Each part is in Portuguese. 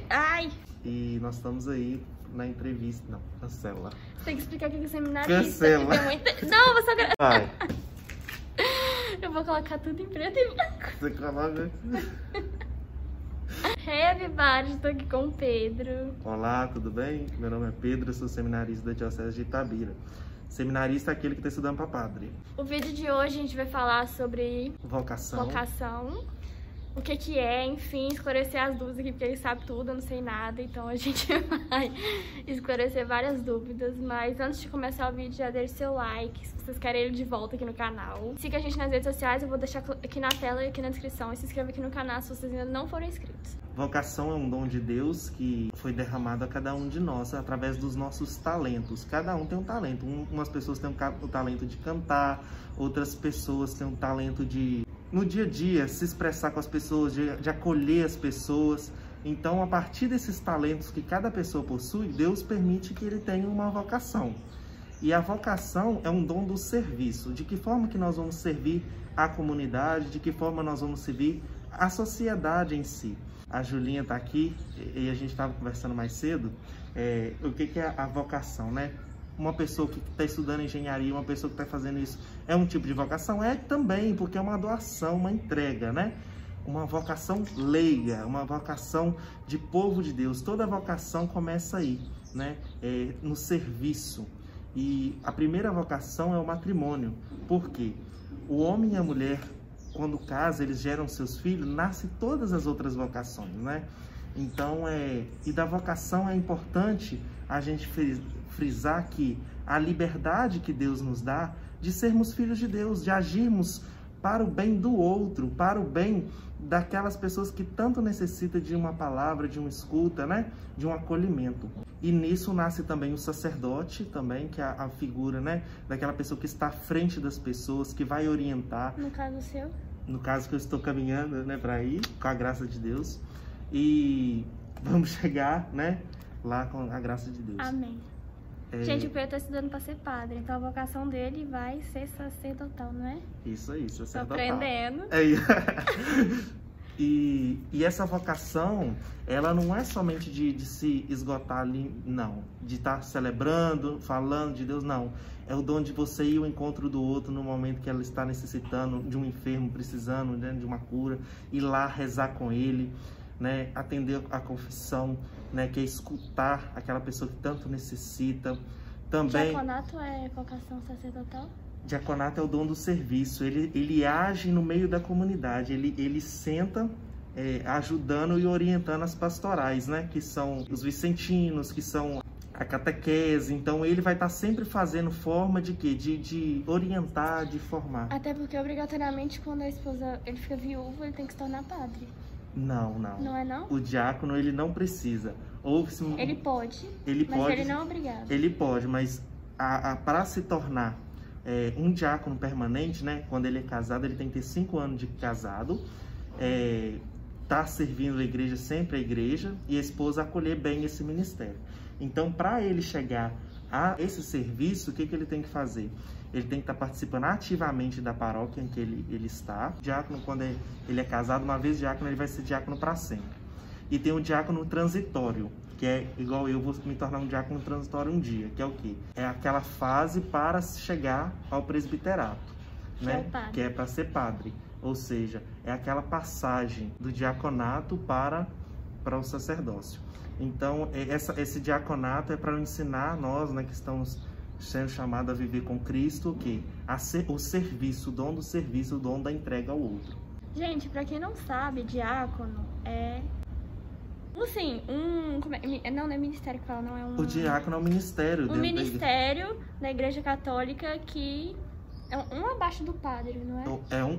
Ai! E nós estamos aí na entrevista. Não, cancela. Você tem que explicar o que é seminarista. Cancela. Não, você só... Vai. Eu vou colocar tudo em preto e branco. Você coloca. Everybody, estou aqui com o Pedro. Olá, tudo bem? Meu nome é Pedro, eu sou seminarista da Diocese de Itabira. Seminarista é aquele que está estudando para padre. O vídeo de hoje a gente vai falar sobre Vocação. O que é, enfim, esclarecer as dúvidas aqui, porque ele sabe tudo, eu não sei nada, então a gente vai esclarecer várias dúvidas. Mas antes de começar o vídeo, já deixe seu like, se vocês querem ele de volta aqui no canal. Siga a gente nas redes sociais, eu vou deixar aqui na tela e aqui na descrição. E se inscreva aqui no canal se vocês ainda não forem inscritos. Vocação é um dom de Deus que foi derramado a cada um de nós através dos nossos talentos. Cada um tem um talento. Umas pessoas têm o talento de cantar, outras pessoas têm o talento de, no dia a dia, se expressar com as pessoas, de acolher as pessoas. Então, a partir desses talentos que cada pessoa possui, Deus permite que ele tenha uma vocação. E a vocação é um dom do serviço. De que forma que nós vamos servir a comunidade, de que forma nós vamos servir a sociedade em si. A Julinha está aqui e a gente estava conversando mais cedo. O que é a vocação, né? Uma pessoa que está estudando engenharia, uma pessoa que está fazendo isso, é um tipo de vocação? É também, porque é uma doação, uma entrega, né? Uma vocação leiga, uma vocação de povo de Deus. Toda vocação começa aí, né? No serviço. E a primeira vocação é o matrimônio. Por quê? O homem e a mulher, quando casam, eles geram seus filhos, nascem todas as outras vocações, né? Então, e da vocação é importante a gente frisar que a liberdade que Deus nos dá de sermos filhos de Deus, de agirmos para o bem do outro, para o bem daquelas pessoas que tanto necessitam de uma palavra, de uma escuta, né? De um acolhimento. E nisso nasce também o sacerdote, também, que é a figura, né? Daquela pessoa que está à frente das pessoas, que vai orientar. No caso seu? No caso que eu estou caminhando, né, para ir, com a graça de Deus. E vamos chegar, né, lá com a graça de Deus. Amém. Gente, o Pedro está estudando para ser padre, então a vocação dele vai ser sacerdotal, não é? Isso aí, sacerdotal. Tô aprendendo. E essa vocação, ela não é somente de se esgotar ali, não. De estar celebrando, falando de Deus, não. É o dom de você ir ao encontro do outro no momento que ela está necessitando de um enfermo, precisando, né, de uma cura, ir lá rezar com ele, né, atender a confissão, né, que é escutar aquela pessoa que tanto necessita. Também, diaconato é vocação sacerdotal? Diaconato é o dom do serviço. Ele age no meio da comunidade. Ele senta ajudando e orientando as pastorais, né, que são os vicentinos, que são a catequese. Então ele vai estar sempre fazendo forma de quê? De orientar, de formar. Até porque obrigatoriamente quando a esposa ele fica viúvo, ele tem que se tornar padre. Não, não. Não é não? O diácono, ele não precisa. Ele pode, mas pode, ele não é obrigado. Ele pode, mas para se tornar um diácono permanente, né? Quando ele é casado, ele tem que ter 5 anos de casado, tá servindo a igreja, sempre a igreja, e a esposa acolher bem esse ministério. Então, para ele chegar a esse serviço, o que ele tem que fazer? Ele tem que estar participando ativamente da paróquia em que ele está. O diácono, quando ele é casado, uma vez diácono, ele vai ser diácono para sempre. E tem o diácono transitório, que é igual eu vou me tornar um diácono transitório um dia, que é o quê? É aquela fase para chegar ao presbiterato, né? Que é para ser padre. Ou seja, é aquela passagem do diaconato para o sacerdócio. Então, esse diaconato é para ensinar nós, né, que estamos sendo chamados a viver com Cristo, o quê? O serviço, o dom do serviço, o dom da entrega ao outro. Gente, para quem não sabe, diácono é... Assim, não é ministério que fala, não é um... O diácono é um ministério. Um ministério da Igreja Católica que é um abaixo do padre, não é?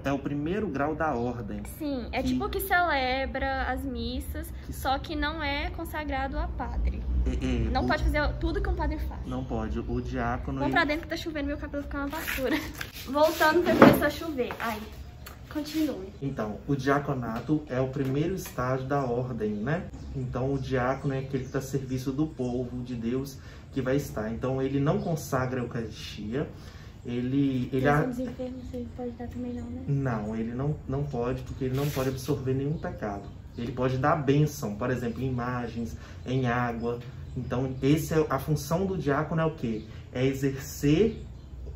É o primeiro grau da ordem. Sim, é tipo que celebra as missas, só que não é consagrado a padre. Não pode fazer tudo que um padre faz. Não pode, o diácono... Vamos pra dentro que tá chovendo, meu cabelo fica uma vassoura. Voltando pra começar a chover. Ai, continue. Então, o diaconato é o primeiro estágio da ordem, né? Então, o diácono é aquele que está a serviço do povo de Deus que vai estar. Então, ele não consagra a Eucaristia. Os enfermos ele pode dar também não, né? Não, ele não pode, porque ele não pode absorver nenhum pecado. Ele pode dar bênção, por exemplo, em imagens, em água. Então, a função do diácono é o quê? É exercer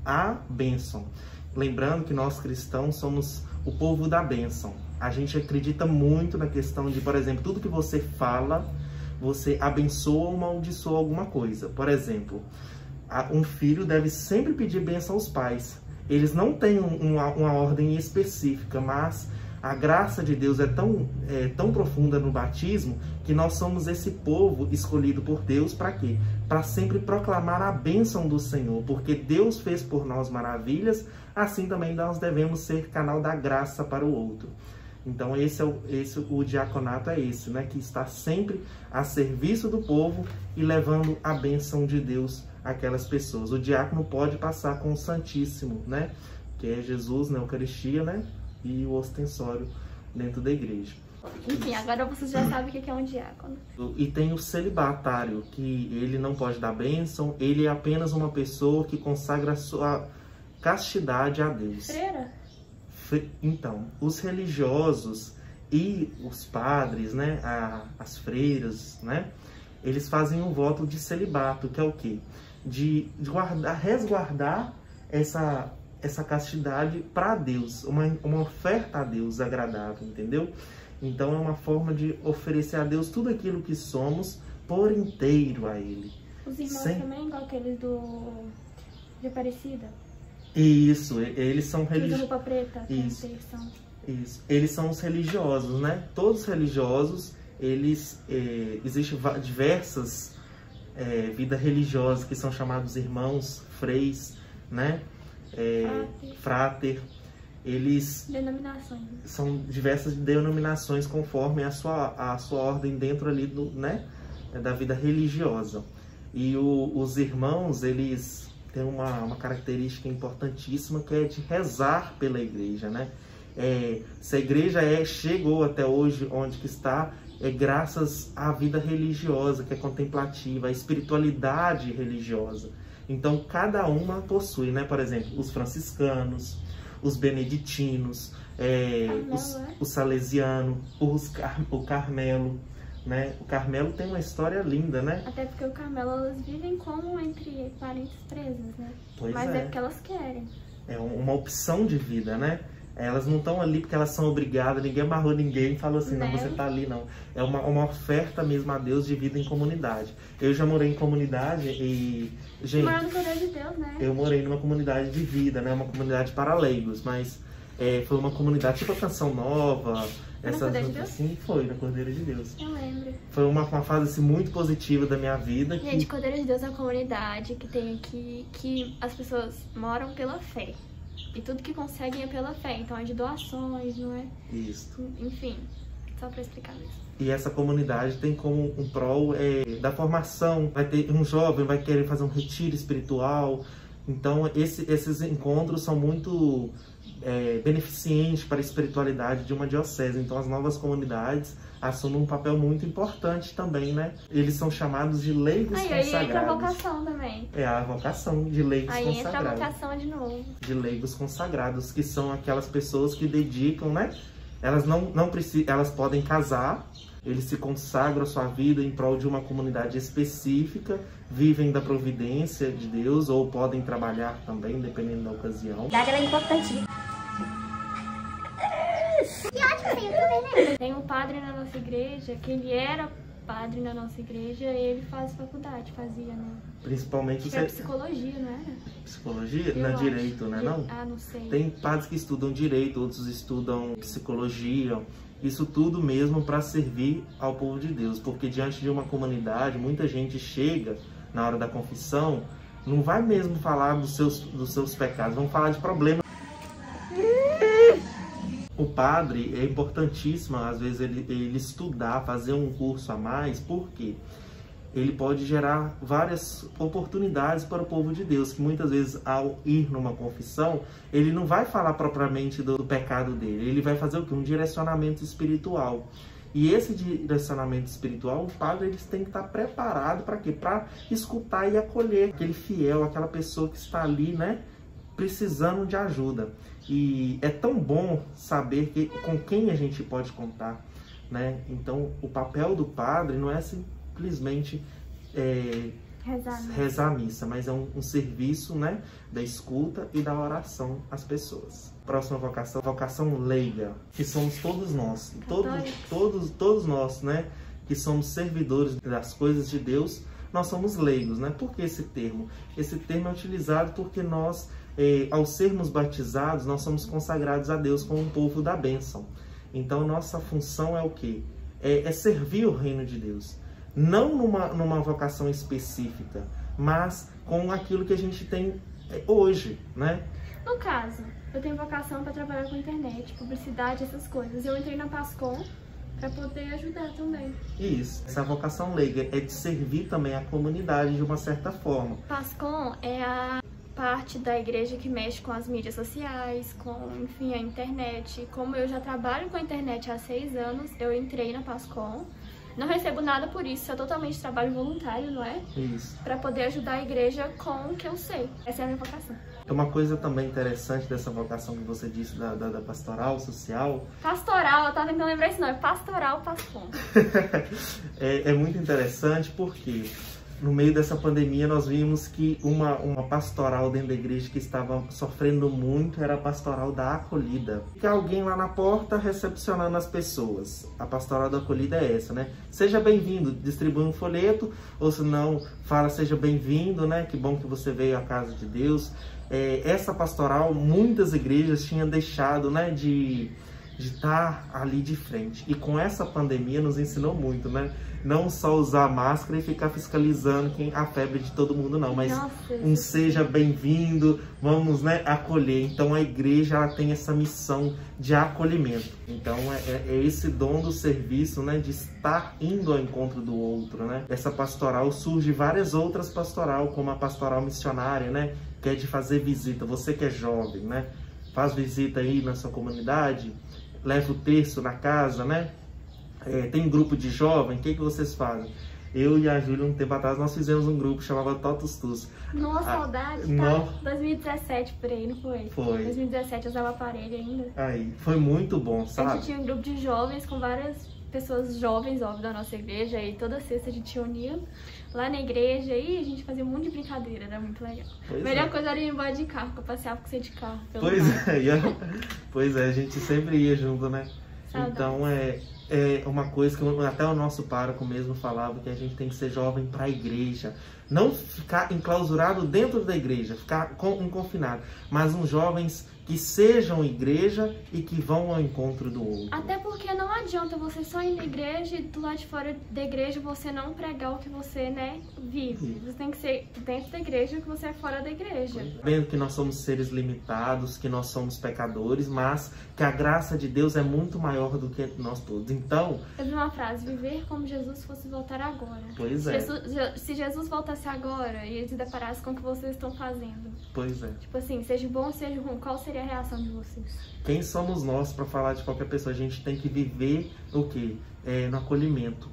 a bênção. Lembrando que nós cristãos somos o povo da bênção. A gente acredita muito na questão de, por exemplo, tudo que você fala, você abençoa ou amaldiçoa alguma coisa. Por exemplo, um filho deve sempre pedir bênção aos pais. Eles não têm uma ordem específica, mas a graça de Deus é tão profunda no batismo que nós somos esse povo escolhido por Deus para quê? Para sempre proclamar a bênção do Senhor, porque Deus fez por nós maravilhas, assim também nós devemos ser canal da graça para o outro. Então o diaconato é esse, né? Que está sempre a serviço do povo e levando a bênção de Deus àquelas pessoas. O diácono pode passar com o Santíssimo, né? Que é Jesus na Eucaristia, né? E o ostensório dentro da igreja. Enfim, agora vocês já sabem o que é um diácono. E tem o celibatário, que ele não pode dar bênção, ele é apenas uma pessoa que consagra a sua castidade a Deus. Freira? Então, os religiosos e os padres, né, as freiras, né, eles fazem um voto de celibato, que é o quê? De resguardar essa castidade para Deus, uma oferta a Deus agradável, entendeu? Então é uma forma de oferecer a Deus tudo aquilo que somos por inteiro a Ele. Os irmãos também, igual aqueles de Aparecida? Isso, eles são religiosos. roupa preta. Isso. Eles são os religiosos, né? Todos os religiosos, existem diversas vidas religiosas que são chamados irmãos, freis, né? Frater. Eles são diversas denominações conforme a sua ordem dentro ali da vida religiosa. E os irmãos, eles têm uma característica importantíssima, que é de rezar pela igreja, né? Se a igreja chegou até hoje onde que está, é graças à vida religiosa, que é contemplativa, à espiritualidade religiosa. Então, cada uma possui, né? Por exemplo, os franciscanos, os beneditinos, o salesiano, o Carmelo, né? O Carmelo tem uma história linda, né? Até porque o Carmelo, elas vivem como entre parentes presos, né? Mas é porque elas querem. É uma opção de vida, né? Elas não estão ali porque elas são obrigadas, ninguém amarrou ninguém e falou assim, não, você tá ali, não. É uma oferta mesmo a Deus de vida em comunidade. Eu já morei em comunidade e... Gente, morou no Cordeiro de Deus, né? Eu morei numa comunidade de vida, né? Uma comunidade para leigos, mas foi uma comunidade tipo a Canção Nova, essas assim, foi na Cordeiro de Deus. Eu lembro. Foi uma fase assim, muito positiva da minha vida. Gente, Cordeiro de Deus é uma comunidade que tem aqui, que as pessoas moram pela fé. E tudo que conseguem é pela fé, então é de doações, não é? Isso. Enfim, só pra explicar mesmo. E essa comunidade tem como um prol da formação. Vai ter um jovem, vai querer fazer um retiro espiritual. Então, esses encontros são muito beneficentes para a espiritualidade de uma diocese. Então, as novas comunidades assumem um papel muito importante também, né? Eles são chamados de leigos consagrados. Aí entra a vocação também. É a vocação de leigos consagrados. Aí entra a vocação de novo. De leigos consagrados, que são aquelas pessoas que dedicam, né? Elas não precisam, elas podem casar, eles se consagram a sua vida em prol de uma comunidade específica, vivem da providência de Deus, ou podem trabalhar também, dependendo da ocasião. A ela é importante. Tem um padre na nossa igreja, que ele era padre na nossa igreja, e ele fazia, né? Principalmente é psicologia, não era? Psicologia? Não é direito, né? Não? Não sei. Tem padres que estudam direito, outros estudam psicologia. Isso tudo mesmo para servir ao povo de Deus. Porque diante de uma comunidade, muita gente chega na hora da confissão, não vai mesmo falar dos seus pecados, vão falar de problemas. O padre é importantíssimo, às vezes, ele estudar, fazer um curso a mais, porque ele pode gerar várias oportunidades para o povo de Deus, que muitas vezes, ao ir numa confissão, ele não vai falar propriamente do pecado dele, ele vai fazer o quê? Um direcionamento espiritual. E esse direcionamento espiritual, o padre eles tem que estar preparado para quê? Para escutar e acolher aquele fiel, aquela pessoa que está ali, né? Precisando de ajuda. E é tão bom saber com quem a gente pode contar. né? Então, o papel do padre não é simplesmente rezar a missa, mas é um serviço, né, da escuta e da oração às pessoas. Próxima vocação, vocação leiga, que somos todos nós, todos nós, né, que somos servidores das coisas de Deus, nós somos leigos, né? Por que esse termo? Esse termo é utilizado porque nós, ao sermos batizados, nós somos consagrados a Deus como um povo da bênção. Então, nossa função é o quê? É servir o reino de Deus. Não numa vocação específica, mas com aquilo que a gente tem hoje, né? No caso, eu tenho vocação para trabalhar com internet, publicidade, essas coisas. Eu entrei na PASCOM para poder ajudar também. Isso. Essa vocação leiga é de servir também a comunidade de uma certa forma. PASCOM é a parte da igreja que mexe com as mídias sociais, com, enfim, a internet. Como eu já trabalho com a internet há 6 anos, eu entrei na PASCOM. Não recebo nada por isso, é totalmente trabalho voluntário, não é? Isso. Para poder ajudar a igreja com o que eu sei. Essa é a minha vocação. É uma coisa também interessante dessa vocação que você disse da pastoral social. Pastoral, eu tava tentando lembrar esse nome, pastoral PASCOM. É muito interessante porque no meio dessa pandemia nós vimos que uma pastoral dentro da igreja que estava sofrendo muito era a pastoral da acolhida. Fica alguém lá na porta recepcionando as pessoas. A pastoral da acolhida é essa, né? Seja bem-vindo, distribui um folheto, ou se não, fala seja bem-vindo, né? Que bom que você veio à casa de Deus. Essa pastoral, muitas igrejas tinham deixado, né, de estar ali de frente. E com essa pandemia nos ensinou muito, né? Não só usar máscara e ficar fiscalizando a febre de todo mundo, não. Mas seja bem-vindo, vamos, né, acolher. Então a igreja ela tem essa missão de acolhimento. Então é esse dom do serviço, né, de estar indo ao encontro do outro, né? Essa pastoral surge várias outras pastoral, como a pastoral missionária, né? Que é de fazer visita. Você que é jovem, né? Faz visita aí na sua comunidade, leva o terço na casa, né? Tem um grupo de jovem, o que vocês fazem? Eu e a Júlia, um tempo atrás, nós fizemos um grupo, chamava Totus Tus. Nossa, saudade, tá? 2017 por aí, não foi? Foi. 2017 eu usava aparelho ainda. Aí, foi muito bom, sabe? A gente tinha um grupo de jovens com várias pessoas jovens, óbvio, da nossa igreja, e toda sexta a gente se unia lá na igreja e a gente fazia um monte de brincadeira, era muito legal. A melhor coisa era ir embora de carro, que eu passeava com você de carro. Pois é, a gente sempre ia junto, né? Saudades. Então é uma coisa que até o nosso pároco mesmo falava, que a gente tem que ser jovem para a igreja. Não ficar enclausurado dentro da igreja, ficar confinado, mas uns jovens que sejam igreja e que vão ao encontro do outro. Até porque não adianta você só ir na igreja e do lado de fora da igreja você não pregar o que você, né, vive. Você tem que ser dentro da igreja o que você é fora da igreja. Vendo que nós somos seres limitados, que nós somos pecadores, mas que a graça de Deus é muito maior do que nós todos. Então... Eu vi uma frase, viver como Jesus fosse voltar agora. Pois é. Se Jesus voltasse agora e ele se deparasse com o que vocês estão fazendo. Pois é. Tipo assim, seja bom ou seja ruim, qual seria a reação de vocês? Quem somos nós para falar de qualquer pessoa? A gente tem que viver o quê? No acolhimento,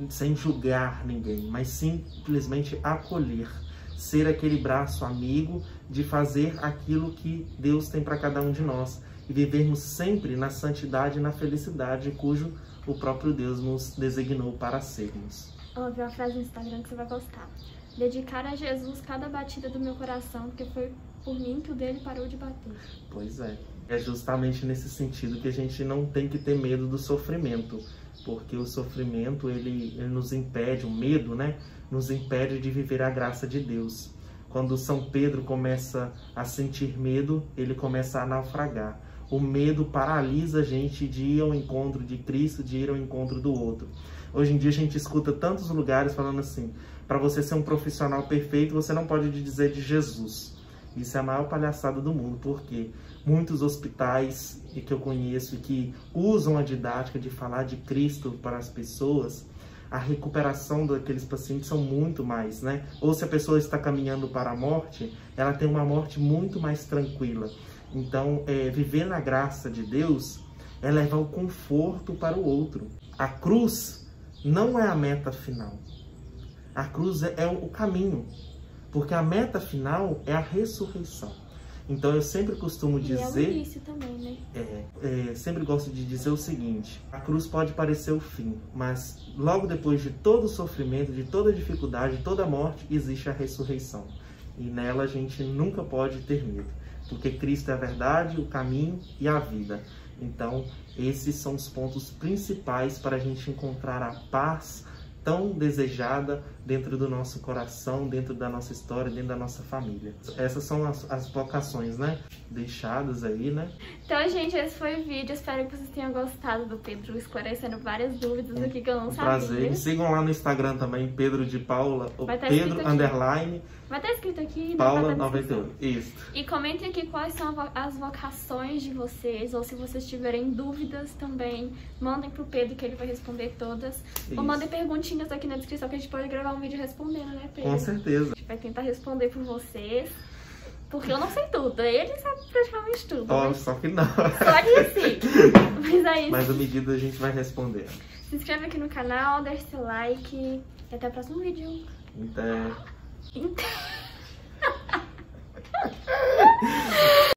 sem julgar ninguém, mas simplesmente acolher. Ser aquele braço amigo de fazer aquilo que Deus tem para cada um de nós. E vivermos sempre na santidade e na felicidade cujo o próprio Deus nos designou para sermos. Eu vi uma frase no Instagram que você vai gostar. Dedicar a Jesus cada batida do meu coração, porque foi por mim que o dele parou de bater. Pois é. É justamente nesse sentido que a gente não tem que ter medo do sofrimento. Porque o sofrimento, ele nos impede, o medo, né? Nos impede de viver a graça de Deus. Quando São Pedro começa a sentir medo, ele começa a naufragar. O medo paralisa a gente de ir ao encontro de Cristo, de ir ao encontro do outro. Hoje em dia a gente escuta tantos lugares falando assim, para você ser um profissional perfeito, você não pode dizer de Jesus. Isso é a maior palhaçada do mundo, porque muitos hospitais que eu conheço e que usam a didática de falar de Cristo para as pessoas, a recuperação daqueles pacientes são muito mais, né? Ou se a pessoa está caminhando para a morte, ela tem uma morte muito mais tranquila. Então, viver na graça de Deus é levar o conforto para o outro. A cruz não é a meta final. A cruz é o caminho. Porque a meta final é a ressurreição. Então eu sempre costumo dizer... E é o início também, né? Sempre gosto de dizer o seguinte: a cruz pode parecer o fim, mas logo depois de todo o sofrimento, de toda a dificuldade, de toda a morte, existe a ressurreição. E nela a gente nunca pode ter medo, porque Cristo é a verdade, o caminho e a vida. Então, esses são os pontos principais para a gente encontrar a paz tão desejada dentro do nosso coração, dentro da nossa história, dentro da nossa família. Essas são as vocações, né? Deixadas aí, né? Então, gente, esse foi o vídeo. Espero que vocês tenham gostado do Pedro esclarecendo várias dúvidas aqui que eu não sabia. Prazer. Me sigam lá no Instagram também, Pedro de Paula, ou Pedro _ vai estar escrito aqui, Paula 98. Isso. E comentem aqui quais são as vocações de vocês, ou se vocês tiverem dúvidas também, mandem pro Pedro que ele vai responder todas. Isso. Ou mandem perguntinhas aqui na descrição que a gente pode gravar um vídeo respondendo, né, Pedro? Com certeza. A gente vai tentar responder por vocês, porque eu não sei tudo, ele sabe praticamente tudo. Só que não. Só que sim. Mas é isso. Mas à medida a gente vai responder. Se inscreve aqui no canal, deixe seu like e até o próximo vídeo. Então...